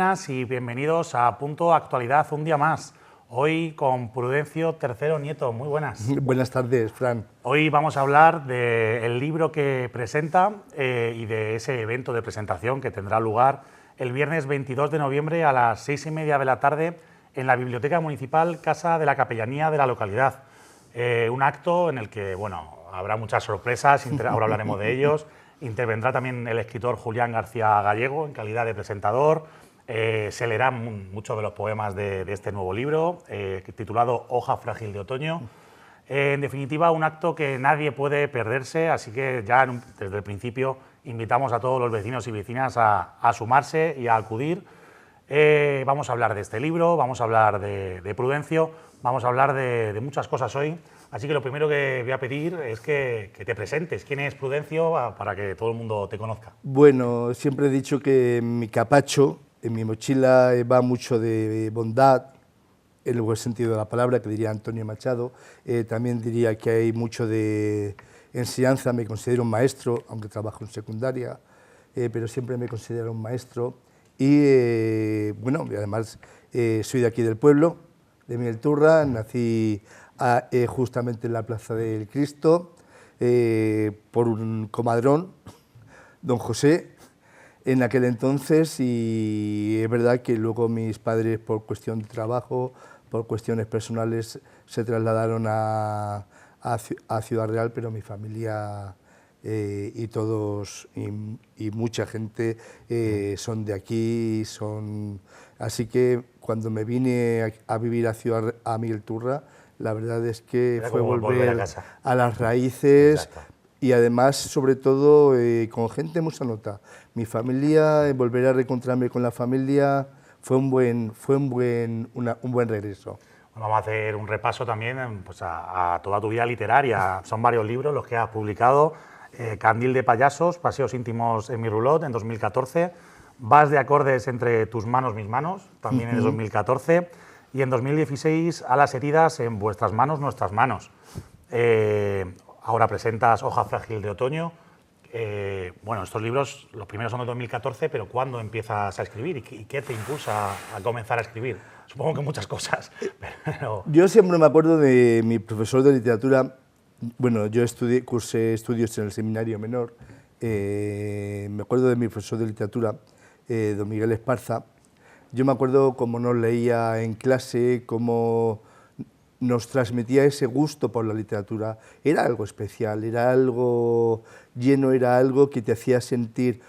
buenas y bienvenidos a Punto Actualidad un día más. Hoy con Prudencio III Nieto. Muy buenas. Buenas tardes, Fran. Hoy vamos a hablar del libro que presenta y de ese evento de presentación que tendrá lugar el viernes 22 de noviembre a las 6:30 de la tarde en la Biblioteca Municipal Casa de la Capellanía de la localidad. Un acto en el que, bueno, habrá muchas sorpresas, ahora hablaremos de ellos. Intervendrá también el escritor Julián García Gallego en calidad de presentador. Se leerán muchos de los poemas de este nuevo libro, titulado Hoja frágil de otoño. En definitiva, un acto que nadie puede perderse, así que ya desde el principio invitamos a todos los vecinos y vecinas a sumarse y a acudir. Vamos a hablar de este libro, vamos a hablar de Prudencio, vamos a hablar de muchas cosas hoy. Así que lo primero que voy a pedir es que te presentes. ¿Quién es Prudencio? Para que todo el mundo te conozca. Bueno, siempre he dicho que en mi capacho, en mi mochila, va mucho de bondad, en el buen sentido de la palabra, que diría Antonio Machado. También diría que hay mucho de enseñanza. Me considero un maestro, aunque trabajo en secundaria, pero siempre me considero un maestro. Y bueno, además soy de aquí del pueblo, de Milturra. Nací justamente en la Plaza del Cristo, por un comadrón, don José, en aquel entonces, y es verdad que luego mis padres, por cuestión de trabajo, por cuestiones personales, se trasladaron a Ciudad Real, pero mi familia y todos y mucha gente son de aquí, así que cuando me vine a vivir a Milturra, la verdad es que fue volver a las raíces. Exacto. Y además, sobre todo, con gente muy sanota. Mi familia, volver a reencontrarme con la familia, fue un buen regreso. Vamos a hacer un repaso también pues, a toda tu vida literaria. Son varios libros los que has publicado. Candil de payasos, Paseos íntimos en mi roulotte, en 2014. Vas de acordes entre tus manos, mis manos, también en 2014. Y en 2016, A las heridas en vuestras manos, nuestras manos. Ahora presentas Hoja frágil de otoño. Bueno, estos libros, los primeros son de 2014, pero ¿cuándo empiezas a escribir? ¿Y qué te impulsa a comenzar a escribir? Supongo que muchas cosas, pero... Yo siempre me acuerdo de mi profesor de literatura. Bueno, yo cursé estudios en el seminario menor. Me acuerdo de mi profesor de literatura, don Miguel Esparza. Yo me acuerdo cómo nos leía en clase, cómo nos transmitía ese gusto por la literatura. Era algo especial, era algo lleno, era algo que te hacía sentir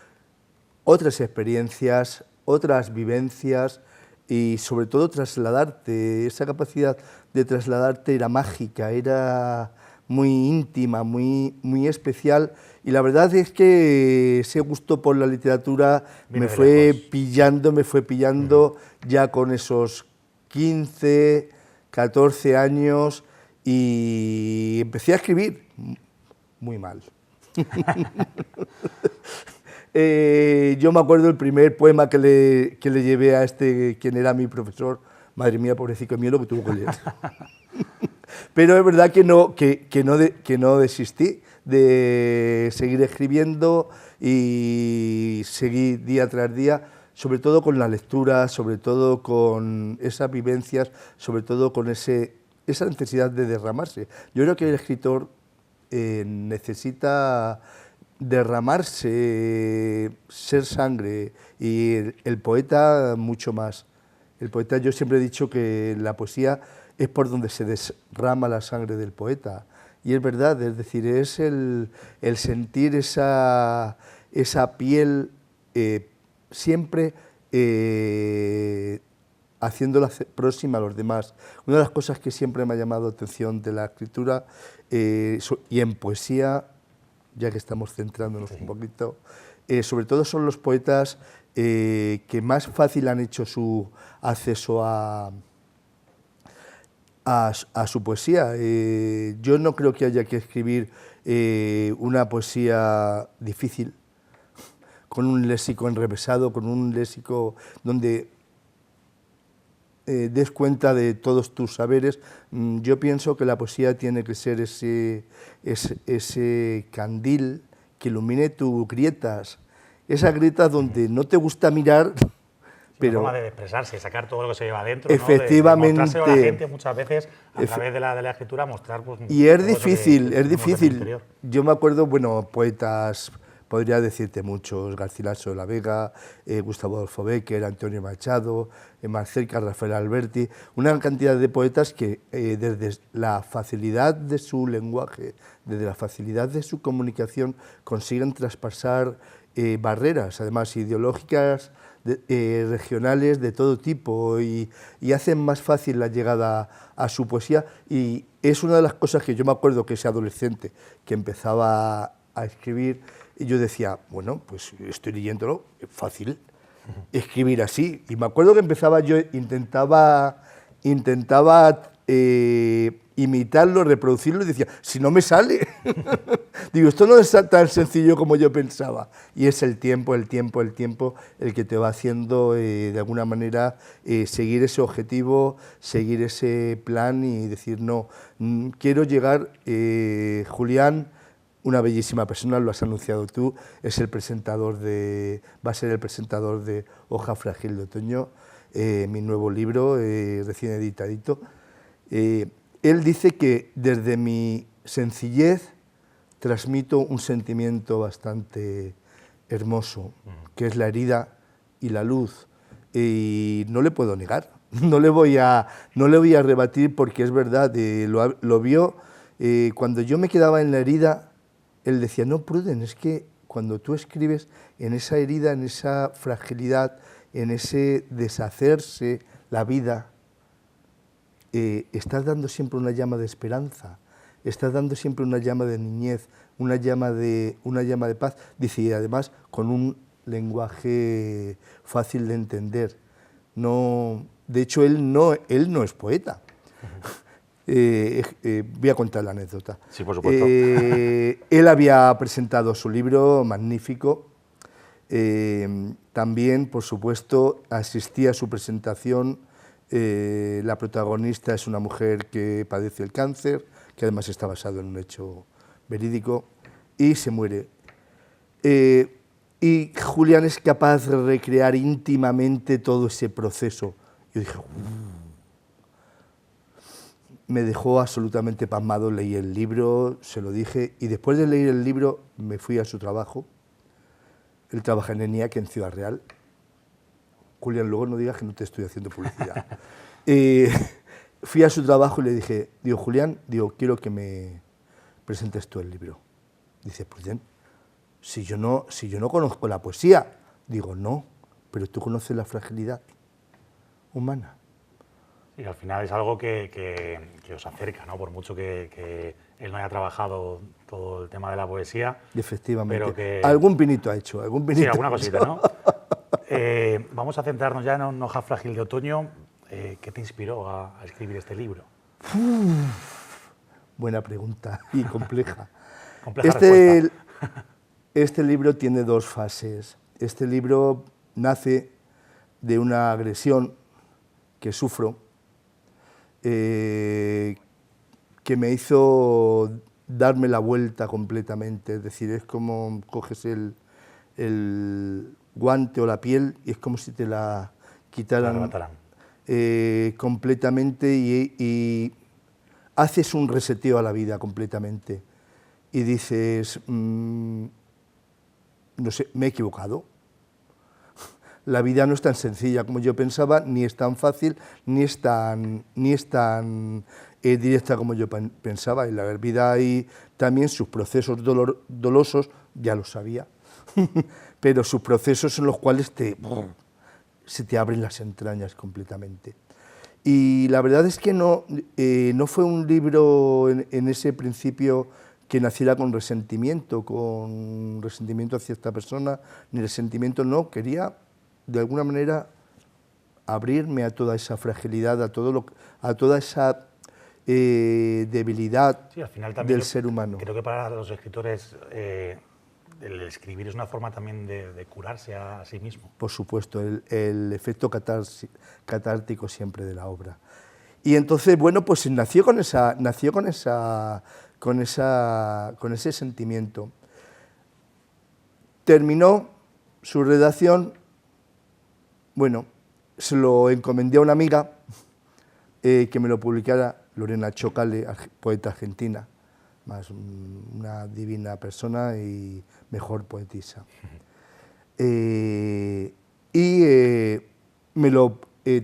otras experiencias, otras vivencias y sobre todo trasladarte. Esa capacidad de trasladarte era mágica, era muy íntima, muy especial, y la verdad es que ese gusto por la literatura me fue pillando ya con esos 15, 14 años, y empecé a escribir muy mal. Yo me acuerdo el primer poema que le llevé a quien era mi profesor. Madre mía, pobrecito mío, lo que tuvo que leer. Pero es verdad que no desistí de seguir escribiendo y seguí día tras día, sobre todo con la lectura, sobre todo con esas vivencias, sobre todo con esa necesidad de derramarse. Yo creo que el escritor necesita derramarse, ser sangre, y el poeta mucho más. El poeta, yo siempre he dicho que la poesía es por donde se derrama la sangre del poeta. Y es verdad, es decir, es el sentir esa piel siempre haciéndola próxima a los demás. Una de las cosas que siempre me ha llamado la atención de la escritura y en poesía, ya que estamos centrándonos un poquito, sobre todo son los poetas que más fácil han hecho su acceso a su poesía. Yo no creo que haya que escribir una poesía difícil, con un léxico enrevesado, con un léxico donde des cuenta de todos tus saberes. Yo pienso que la poesía tiene que ser ese candil que ilumine tus grietas, esas grietas donde no te gusta mirar, Una forma de expresarse, sacar todo lo que se lleva adentro, efectivamente, ¿no? De mostrárselo a la gente muchas veces a través de la escritura, mostrar pues, y es todo difícil, eso es que tenemos en el difícil. interior. Yo me acuerdo, bueno, poetas, podría decirte muchos, Garcilaso de la Vega, Gustavo Adolfo Bécquer, Antonio Machado, más cerca Rafael Alberti, una cantidad de poetas que desde la facilidad de su lenguaje, desde la facilidad de su comunicación, consiguen traspasar barreras, además ideológicas, regionales de todo tipo y hacen más fácil la llegada a su poesía, y es una de las cosas que yo me acuerdo que ese adolescente que empezaba a escribir, y yo decía, bueno, pues estoy leyéndolo, es fácil escribir así, y me acuerdo que empezaba, yo intentaba imitarlo, reproducirlo, y decía, si no me sale, digo, esto no es tan sencillo como yo pensaba, y es el tiempo el que te va haciendo de alguna manera seguir ese objetivo, seguir ese plan y decir, no, quiero llegar, Julián, una bellísima persona, lo has anunciado tú, va a ser el presentador de Hoja Frágil de Otoño, mi nuevo libro, recién editadito. Él dice que desde mi sencillez transmito un sentimiento bastante hermoso, que es la herida y la luz, y no le puedo negar, no le voy a rebatir, porque es verdad, lo vio, cuando yo me quedaba en la herida, él decía, no, Pruden, es que cuando tú escribes en esa herida, en esa fragilidad, en ese deshacerse la vida, estás dando siempre una llama de esperanza, estás dando siempre una llama de niñez, una llama de paz, dice, y además con un lenguaje fácil de entender. No, de hecho, él no es poeta. Voy a contar la anécdota. Sí, por supuesto. Él había presentado su libro magnífico. También, por supuesto, asistí a su presentación. La protagonista es una mujer que padece el cáncer, que además está basado en un hecho verídico, y se muere. Y Julián es capaz de recrear íntimamente todo ese proceso. Yo dije, me dejó absolutamente pasmado, leí el libro, se lo dije, y después de leer el libro me fui a su trabajo. Él trabaja en ENIAC, en Ciudad Real. Julián, luego no digas que no te estoy haciendo publicidad. Fui a su trabajo y le dije, Julián, quiero que me presentes tú el libro. Dice, pues bien, si yo no conozco la poesía. Digo, no, pero tú conoces la fragilidad humana. Y al final es algo que os acerca, ¿no? Por mucho que él no haya trabajado todo el tema de la poesía. Efectivamente. Pero que... Algún pinito ha hecho, Sí, alguna cosita, ¿no? Vamos a centrarnos ya en Hoja Frágil de Otoño. ¿Qué te inspiró a escribir este libro? Buena pregunta y compleja. Compleja respuesta. Este libro tiene dos fases. Este libro nace de una agresión que sufro, que me hizo darme la vuelta completamente. Es decir, es como coges el guante o la piel y es como si te la quitaran completamente y haces un reseteo a la vida completamente y dices, no sé, me he equivocado. La vida no es tan sencilla como yo pensaba, ni es tan fácil, ni es tan directa como yo pensaba. En la vida hay también sus procesos dolosos, ya lo sabía, pero sus procesos en los cuales se te abren las entrañas completamente. Y la verdad es que no fue un libro en ese principio que naciera con resentimiento hacia esta persona, ni resentimiento, no, quería de alguna manera abrirme a toda esa fragilidad, a toda esa debilidad, sí, al final del ser humano. Creo que para los escritores el escribir es una forma también de curarse a sí mismo. Por supuesto, el efecto catártico siempre de la obra. Y entonces, bueno, pues nació con ese sentimiento. Terminó su redacción, bueno, se lo encomendé a una amiga que me lo publicara, Lorena Chocale, poeta argentina, más una divina persona y mejor poetisa.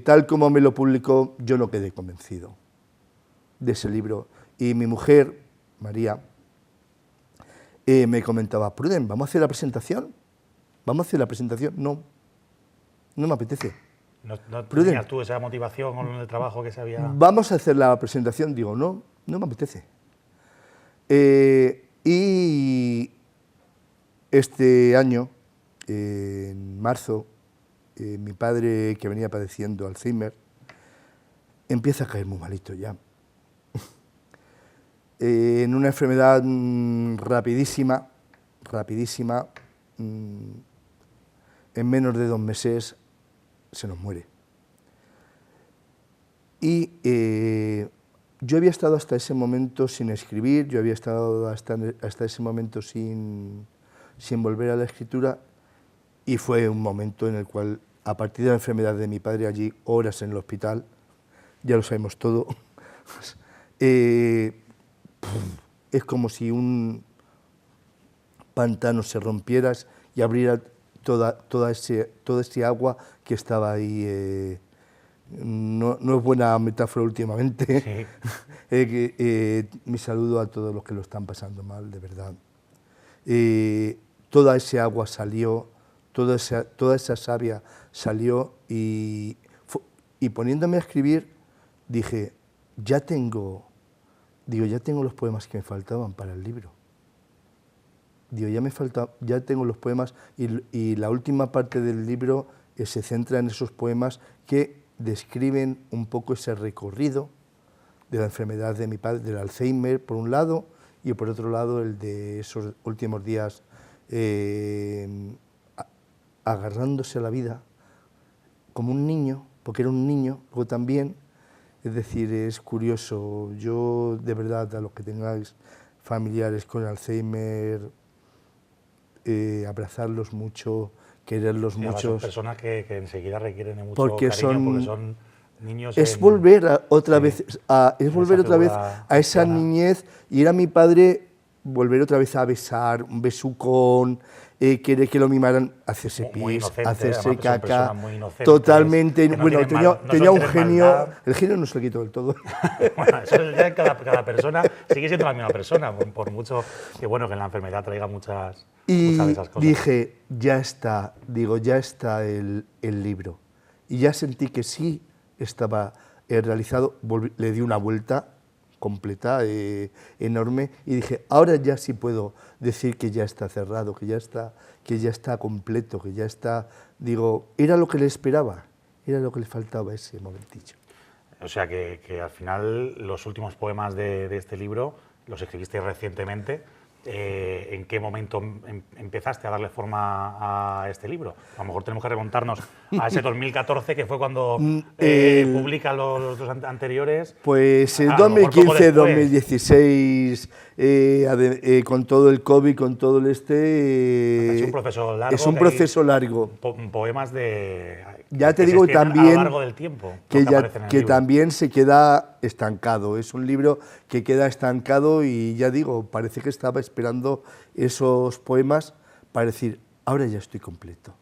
Tal como me lo publicó, yo no quedé convencido de ese libro. Y mi mujer, María, me comentaba, Pruden, ¿vamos a hacer la presentación? ¿Vamos a hacer la presentación? No, no me apetece. ¿No tenías tú esa motivación con el trabajo que se había...? Vamos a hacer la presentación. Digo, no, no me apetece. Y este año, en marzo, mi padre, que venía padeciendo Alzheimer, empieza a caer muy malito ya. En una enfermedad rapidísima, en menos de 2 meses se nos muere. Y yo había estado hasta ese momento sin escribir, yo había estado hasta ese momento sin volver a la escritura, y fue un momento en el cual, a partir de la enfermedad de mi padre, allí, horas en el hospital, ya lo sabemos todo, es como si un pantano se rompiera y abriera todo ese agua que estaba ahí. No es buena metáfora últimamente. Sí. Mi saludo a todos los que lo están pasando mal, de verdad. Toda ese agua salió, toda esa savia salió y poniéndome a escribir dije, ya tengo los poemas que me faltaban para el libro. Digo, ya tengo los poemas y la última parte del libro se centra en esos poemas que describen un poco ese recorrido de la enfermedad de mi padre, del Alzheimer por un lado, y por otro lado el de esos últimos días agarrándose a la vida como un niño, porque era un niño, luego también, es decir, es curioso. Yo, de verdad, a los que tengáis familiares con Alzheimer, abrazarlos mucho, quererlos mucho. Son personas que enseguida requieren de mucho porque cariño, porque son niños. Es volver otra vez a esa niñez, y era mi padre volver otra vez a besar, un besucón, querer que lo mimaran, hacerse pis, hacerse caca, totalmente. Bueno, tenía un genio, maldad. El genio no se lo quitó del todo. Bueno, eso ya cada persona sigue siendo la misma persona, por mucho que bueno que la enfermedad traiga muchas de esas cosas. Dije, ya está el libro. Y ya sentí que sí estaba realizado, le di una vuelta completa, enorme, y dije, ahora ya sí puedo decir que ya está cerrado, que ya está completo, que ya está, digo, era lo que le esperaba, era lo que le faltaba ese momentillo. O sea que al final los últimos poemas de este libro los escribiste recientemente. ¿En qué momento empezaste a darle forma a este libro? A lo mejor tenemos que remontarnos a ese 2014, que fue cuando publica los dos anteriores. Pues en 2015, 2016, con todo el COVID, con todo el es un proceso largo. Es un proceso largo. Poemas de... Ya te digo también a lo largo del tiempo, que también se queda estancado. Es un libro que queda estancado y ya digo, parece que estaba esperando esos poemas para decir, ahora ya estoy completo.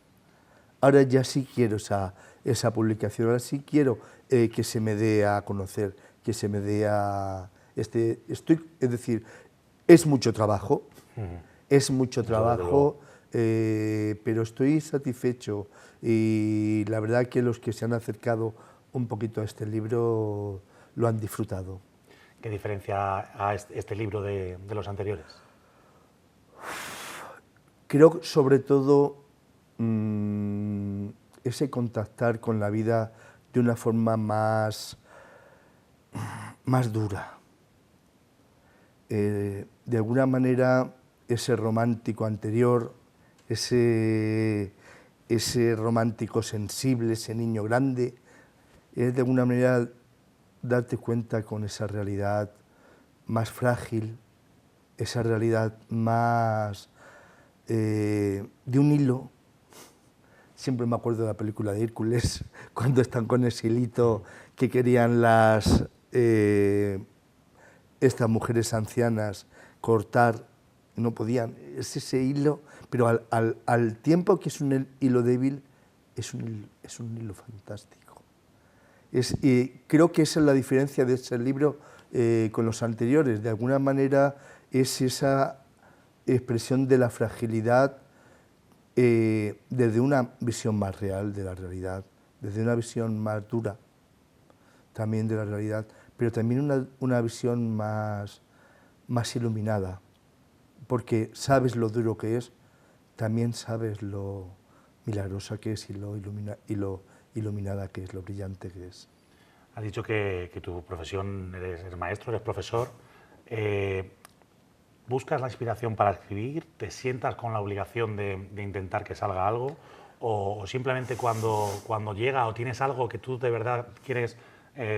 Ahora ya sí quiero esa publicación, ahora sí quiero que se me dé a conocer, que se me dé a... es decir, es mucho trabajo, pero estoy satisfecho, y la verdad que los que se han acercado un poquito a este libro lo han disfrutado. ¿Qué diferencia a este libro de los anteriores? Creo sobre todo ese contactar con la vida de una forma más dura. De alguna manera ese romántico anterior, ese romántico sensible, ese niño grande, es de alguna manera darte cuenta con esa realidad más frágil, esa realidad más de un hilo, Siempre me acuerdo de la película de Hércules, cuando están con ese hilito que querían estas mujeres ancianas cortar, no podían. Es ese hilo, pero al tiempo que es un hilo débil, es un hilo fantástico. Y creo que esa es la diferencia de ese libro con los anteriores. De alguna manera es esa expresión de la fragilidad desde una visión más real de la realidad, desde una visión más dura también de la realidad, pero también una visión más iluminada, porque sabes lo duro que es, también sabes lo milagrosa que es y lo iluminada que es, lo brillante que es. Has dicho que tu profesión eres maestro, eres profesor. ¿Buscas la inspiración para escribir? ¿Te sientas con la obligación de intentar que salga algo? ¿O simplemente cuando llega o tienes algo que tú de verdad quieres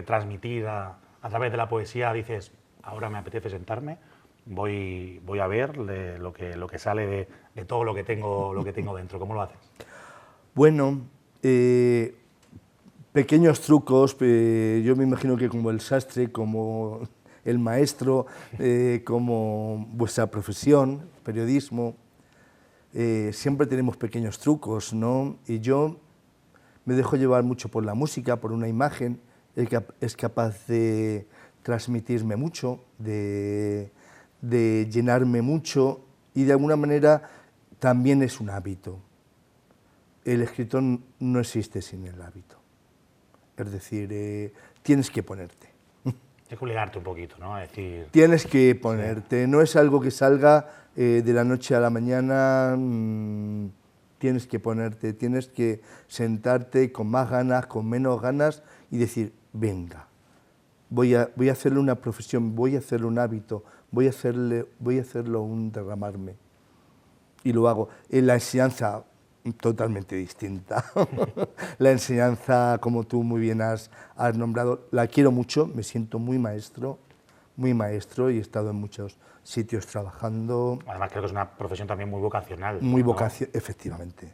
transmitir a través de la poesía, dices, ahora me apetece sentarme, voy a ver lo que sale de todo lo que tengo dentro? ¿Cómo lo haces? Bueno, pequeños trucos, yo me imagino que como el sastre, como el maestro, como vuestra profesión, periodismo, siempre tenemos pequeños trucos, ¿no? Y yo me dejo llevar mucho por la música, por una imagen, es capaz de transmitirme mucho, de llenarme mucho y de alguna manera también es un hábito. El escritor no existe sin el hábito. Es decir, tienes que ponerte. Tienes que obligarte un poquito, ¿no? Es decir, tienes que ponerte. Sí. No es algo que salga de la noche a la mañana. Tienes que ponerte, tienes que sentarte con más ganas, con menos ganas y decir, venga, voy a hacerle una profesión, voy a hacerle un hábito, voy a hacerlo un derramarme. Y lo hago. En la enseñanza, totalmente distinta. La enseñanza, como tú muy bien has nombrado, la quiero mucho, me siento muy maestro y he estado en muchos sitios trabajando. Además creo que es una profesión también muy vocacional. Muy vocacional, ¿no? Efectivamente.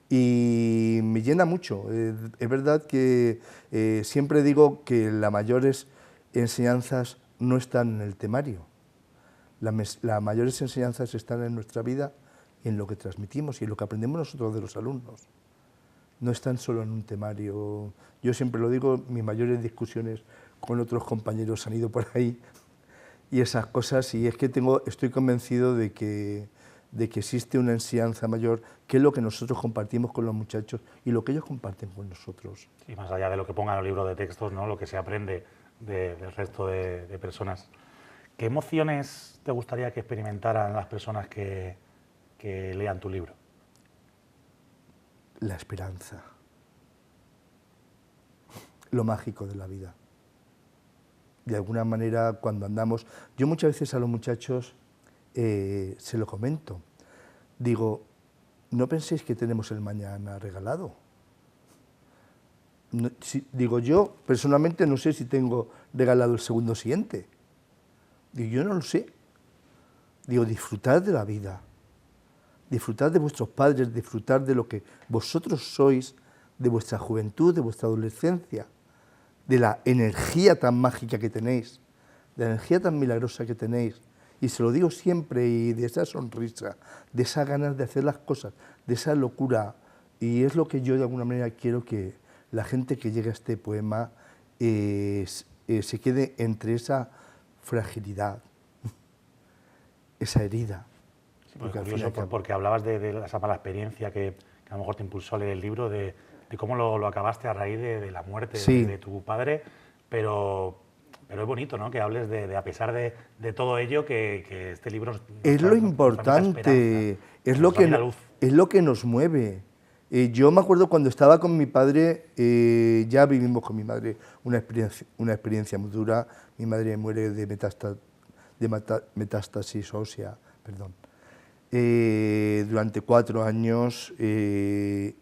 Y me llena mucho. Es verdad que siempre digo que las mayores enseñanzas no están en el temario. Las mayores enseñanzas están en nuestra vida, en lo que transmitimos y en lo que aprendemos nosotros de los alumnos. No están solo en un temario. Yo siempre lo digo, mis mayores discusiones con otros compañeros han ido por ahí y esas cosas, y es que estoy convencido de que existe una enseñanza mayor, que es lo que nosotros compartimos con los muchachos y lo que ellos comparten con nosotros. Y más allá de lo que pongan en los libros de textos, ¿no? Lo que se aprende del resto de personas. ¿Qué emociones te gustaría que experimentaran las personas que lean tu libro? La esperanza, lo mágico de la vida. De alguna manera, cuando andamos... Yo muchas veces a los muchachos se lo comento. Digo, no penséis que tenemos el mañana regalado. No, digo, yo personalmente no sé si tengo regalado el segundo siguiente. Digo, yo no lo sé. Digo, disfrutad de la vida. Disfrutad de vuestros padres, disfrutad de lo que vosotros sois, de vuestra juventud, de vuestra adolescencia, de la energía tan mágica que tenéis, de la energía tan milagrosa que tenéis. Y se lo digo siempre, y de esa sonrisa, de esas ganas de hacer las cosas, de esa locura. Y es lo que yo de alguna manera quiero que la gente que llegue a este poema se quede entre esa fragilidad, esa herida. Sí, porque hablabas de esa mala experiencia que a lo mejor te impulsó a leer el libro, de cómo lo acabaste a raíz de la muerte sí. de tu padre, pero es bonito, ¿no? Que hables a pesar de todo ello, que este libro es lo importante, es lo que nos mueve. Yo me acuerdo cuando estaba con mi padre, ya vivimos con mi madre una experiencia muy dura. Mi madre muere de metástasis ósea, perdón. Durante 4 años y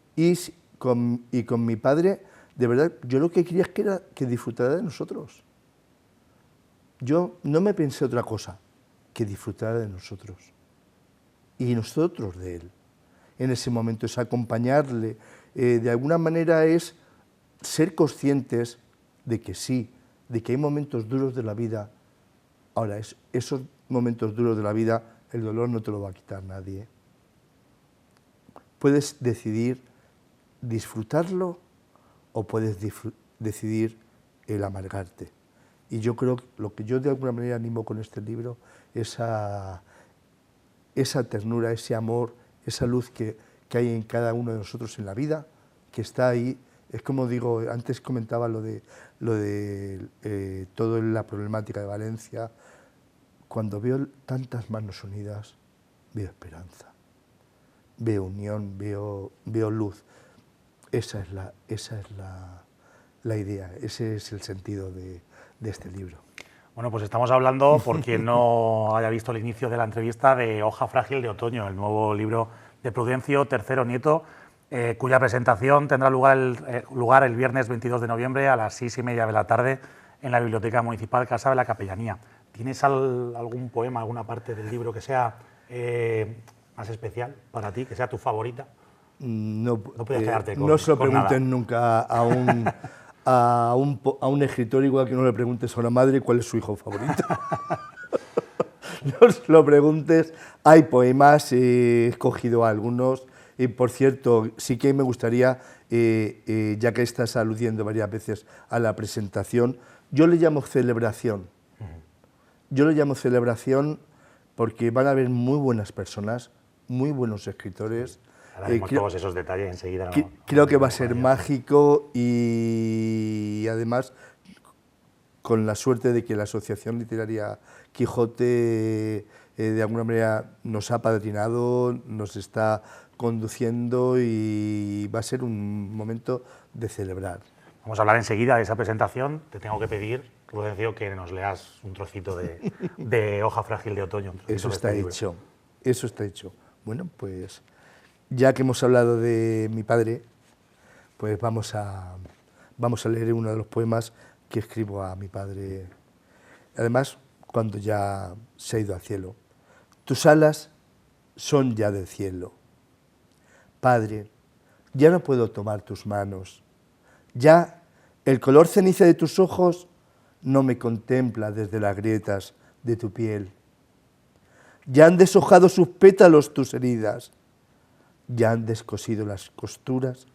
con mi padre, de verdad, yo lo que quería es que disfrutara de nosotros. Yo no me pensé otra cosa que disfrutara de nosotros y nosotros de él. En ese momento es acompañarle, de alguna manera es ser conscientes de que sí, de que hay momentos duros de la vida. Ahora, esos momentos duros de la vida, el dolor no te lo va a quitar nadie. Puedes decidir disfrutarlo o puedes decidir el amargarte. Y yo creo que lo que yo de alguna manera animo con este libro es esa ternura, ese amor, esa luz que hay en cada uno de nosotros en la vida, que está ahí. Es como digo, antes comentaba lo de toda la problemática de Valencia. Cuando veo tantas manos unidas, veo esperanza, veo unión, veo luz. Esa es la idea, ese es el sentido de este libro. Bueno, pues estamos hablando, por quien no haya visto el inicio de la entrevista, de Hoja Frágil de Otoño, el nuevo libro de Prudencio III Nieto, cuya presentación tendrá lugar el viernes 22 de noviembre a las 6:30 de la tarde en la Biblioteca Municipal Casa de la Capellanía. ¿Tienes algún poema, alguna parte del libro que sea más especial para ti, que sea tu favorita? No puedes quedarte con, no se lo con pregunten nada. nunca a un escritor, igual que no le preguntes a una madre cuál es su hijo favorito. No se lo preguntes. Hay poemas, he escogido algunos. Y por cierto, sí que me gustaría, ya que estás aludiendo varias veces a la presentación, yo le llamo celebración. Yo le llamo celebración porque van a haber muy buenas personas, muy buenos escritores. Haremos todos esos detalles enseguida. Creo que va a ser mágico y además con la suerte de que la Asociación Literaria Quijote de alguna manera nos ha padrinado, nos está conduciendo y va a ser un momento de celebrar. Vamos a hablar enseguida de esa presentación. Te tengo que pedir, Prudencio, que nos leas un trocito de Hoja Frágil de Otoño. Eso está hecho, eso está hecho. Bueno, pues ya que hemos hablado de mi padre, pues vamos a leer uno de los poemas que escribo a mi padre. Además, cuando ya se ha ido al cielo. Tus alas son ya del cielo. Padre, ya no puedo tomar tus manos. Ya el color ceniza de tus ojos no me contempla desde las grietas de tu piel. Ya han deshojado sus pétalos tus heridas. Ya han descosido las costuras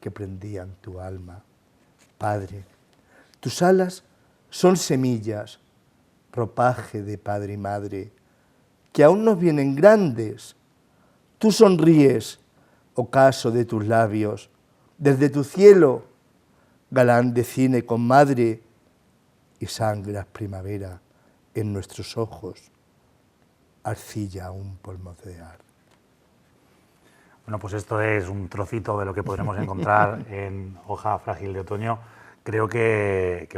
que prendían tu alma. Padre, tus alas son semillas, ropaje de padre y madre, que aún nos vienen grandes. Tú sonríes, ocaso de tus labios, desde tu cielo, galán de cine con madre, y sangras primavera en nuestros ojos, arcilla aún por motear. Bueno, pues esto es un trocito de lo que podremos encontrar en Hoja Frágil de Otoño. Creo que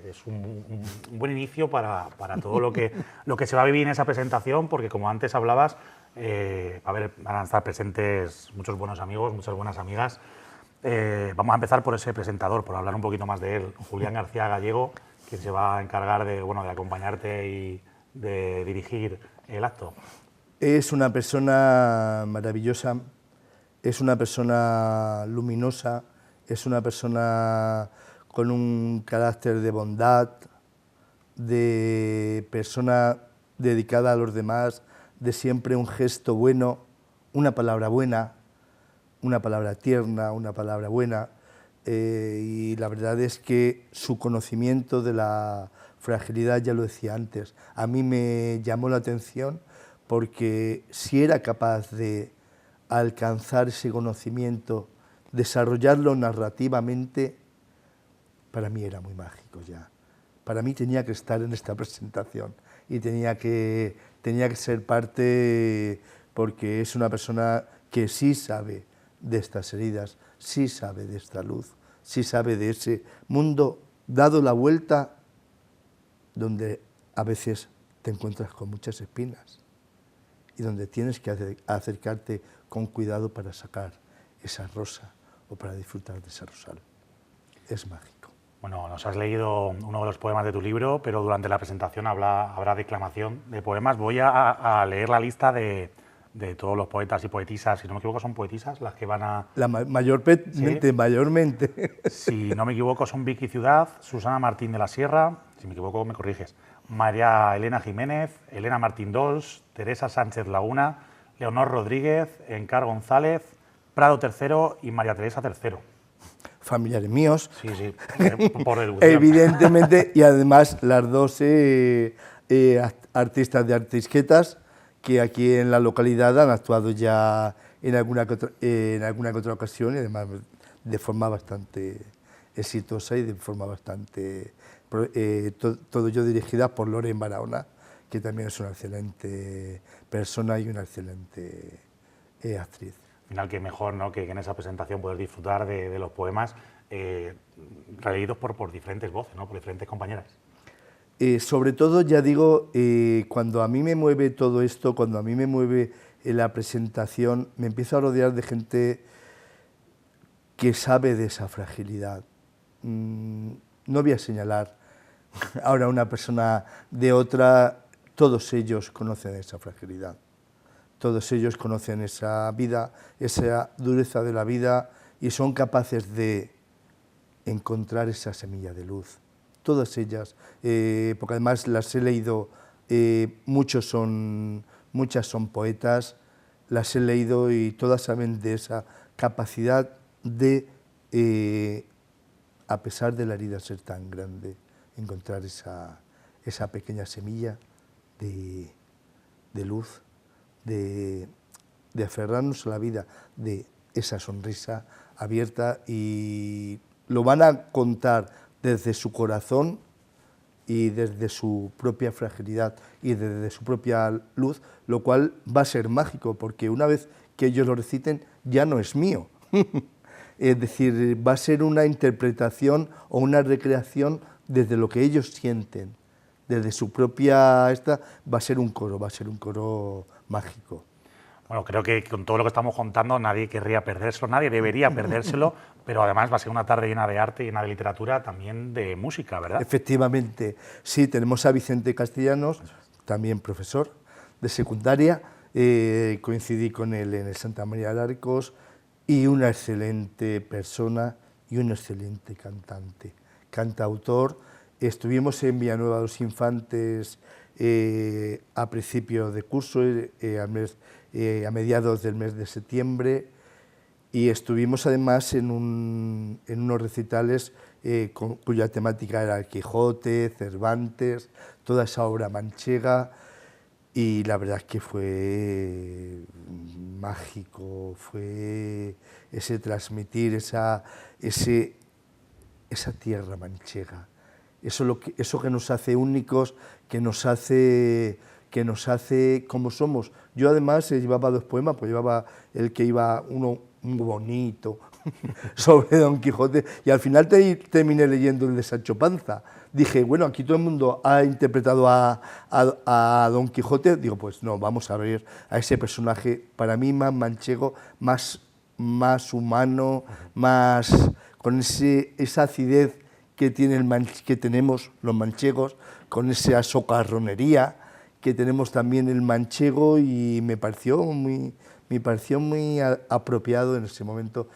es un buen inicio para todo lo que se va a vivir en esa presentación, porque como antes hablabas, van a estar presentes muchos buenos amigos, muchas buenas amigas. Vamos a empezar por ese presentador, por hablar un poquito más de él, Julián García Gallego, quien se va a encargar de acompañarte y de dirigir el acto. Es una persona maravillosa, es una persona luminosa, es una persona con un carácter de bondad, de persona dedicada a los demás, de siempre un gesto bueno, una palabra buena, una palabra tierna, una palabra buena. Y la verdad es que su conocimiento de la fragilidad, ya lo decía antes, a mí me llamó la atención porque si era capaz de alcanzar ese conocimiento, desarrollarlo narrativamente, para mí era muy mágico ya. Para mí tenía que estar en esta presentación y tenía que ser parte, porque es una persona que sí sabe de estas heridas, sí sabe de esta luz, sí sabe de ese mundo dado la vuelta, donde a veces te encuentras con muchas espinas y donde tienes que acercarte con cuidado para sacar esa rosa o para disfrutar de ese rosal. Es mágico. Bueno, nos has leído uno de los poemas de tu libro, pero durante la presentación habrá declamación de poemas. Voy a leer la lista de de todos los poetas y poetisas, si no me equivoco son poetisas las que van a... Mayormente, ¿Sí? mayormente. Si no me equivoco son Vicky Ciudad, Susana Martín de la Sierra, si me equivoco me corriges, María Elena Jiménez, Elena Martín Dols, Teresa Sánchez Laguna, Leonor Rodríguez, Encar González, Prado III y María Teresa III. Familiares míos. Sí, sí, por deducción. Evidentemente, y además las dos artistas de Artisquetas que aquí en la localidad han actuado ya en alguna que otra ocasión y además de forma bastante exitosa y de forma bastante, todo ello dirigida por Loren Barahona, que también es una excelente persona y una excelente actriz. Al final, que mejor, ¿no?, que en esa presentación poder disfrutar de los poemas releídos por diferentes voces, ¿no?, por diferentes compañeras. Sobre todo, ya digo, cuando a mí me mueve todo esto, cuando a mí me mueve la presentación, me empiezo a rodear de gente que sabe de esa fragilidad. No voy a señalar ahora una persona de otra, todos ellos conocen esa fragilidad. Todos ellos conocen esa vida, esa dureza de la vida y son capaces de encontrar esa semilla de luz. Todas ellas, porque además las he leído, muchas son poetas, las he leído y todas saben de esa capacidad de, a pesar de la herida ser tan grande, encontrar esa pequeña semilla de luz, de aferrarnos a la vida, de esa sonrisa abierta, y lo van a contar desde su corazón y desde su propia fragilidad y desde su propia luz, lo cual va a ser mágico, porque una vez que ellos lo reciten ya no es mío. Es decir, va a ser una interpretación o una recreación desde lo que ellos sienten, desde su propia va a ser un coro mágico. Bueno, creo que con todo lo que estamos contando nadie querría perdérselo, nadie debería perdérselo, pero además va a ser una tarde llena de arte, llena de literatura, también de música, ¿verdad? Efectivamente, sí, tenemos a Vicente Castellanos, también profesor de secundaria, coincidí con él en el Santa María de Arcos, y una excelente persona y un excelente cantante, cantautor. Estuvimos en Villanueva de los Infantes a principios de curso, a mediados del mes de septiembre, y estuvimos además en unos recitales cuya temática era el Quijote, Cervantes, toda esa obra manchega, y la verdad es que fue mágico, fue ese transmitir esa tierra manchega, eso que nos hace únicos, que nos hace como somos. Yo además llevaba dos poemas, pues llevaba el que iba uno muy bonito sobre Don Quijote, y al final terminé leyendo el de Sancho Panza. Dije, bueno, aquí todo el mundo ha interpretado a Don Quijote, digo, pues no, vamos a ver a ese personaje, para mí más manchego, más humano, más con esa acidez que tenemos los manchegos, con esa socarronería que tenemos también el manchego, y me pareció muy apropiado en ese momento.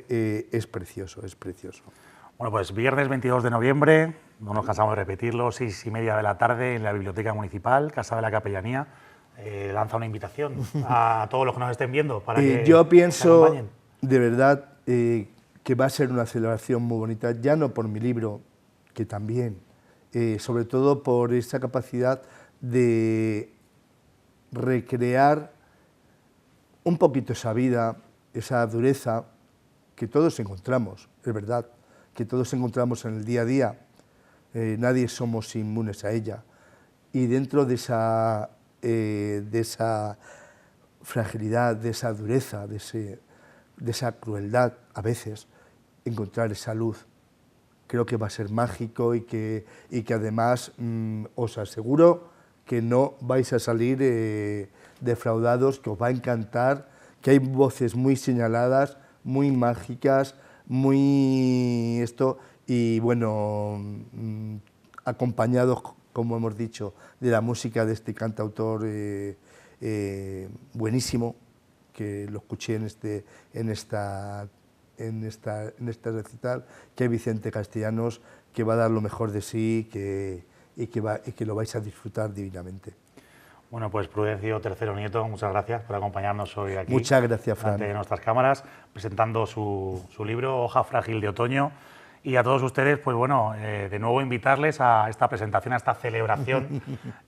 Es precioso, es precioso. Bueno, pues viernes 22 de noviembre, no nos cansamos de repetirlo, 6:30 de la tarde en la Biblioteca Municipal, Casa de la Capellanía. Lanza una invitación a todos los que nos estén viendo para que yo pienso, acompañen. De verdad, que va a ser una celebración muy bonita, ya no por mi libro, que también, sobre todo por esa capacidad de recrear un poquito esa vida, esa dureza que todos encontramos, es verdad, que todos encontramos en el día a día, nadie somos inmunes a ella, y dentro de esa fragilidad, de esa dureza, de esa crueldad, a veces, encontrar esa luz, creo que va a ser mágico, y que además os aseguro que no vais a salir defraudados, que os va a encantar, que hay voces muy señaladas, muy mágicas, y bueno, acompañados, como hemos dicho, de la música de este cantautor buenísimo, que lo escuché en esta recital, que hay Vicente Castellanos, que va a dar lo mejor de sí y que lo vais a disfrutar divinamente. Bueno, pues Prudencio III Nieto, muchas gracias por acompañarnos hoy aquí. Muchas gracias, Fran. Ante nuestras cámaras, presentando su libro Hoja Frágil de Otoño. Y a todos ustedes, pues bueno, de nuevo invitarles a esta presentación, a esta celebración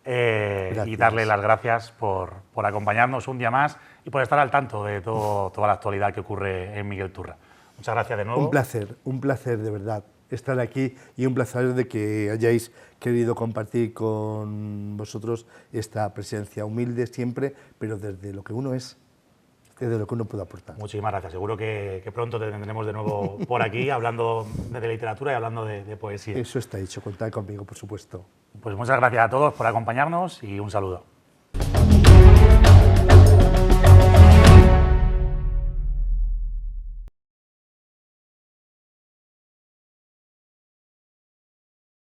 y darle las gracias por acompañarnos un día más y por estar al tanto de toda la actualidad que ocurre en Miguel Turra. Muchas gracias de nuevo. Un placer de verdad estar aquí y un placer de que hayáis querido compartir con vosotros esta presencia humilde siempre, pero desde lo que uno es, desde lo que uno puede aportar. Muchísimas gracias. Seguro que pronto te tendremos de nuevo por aquí hablando de literatura y hablando de poesía. Eso está hecho, contad conmigo, por supuesto. Pues muchas gracias a todos por acompañarnos y un saludo.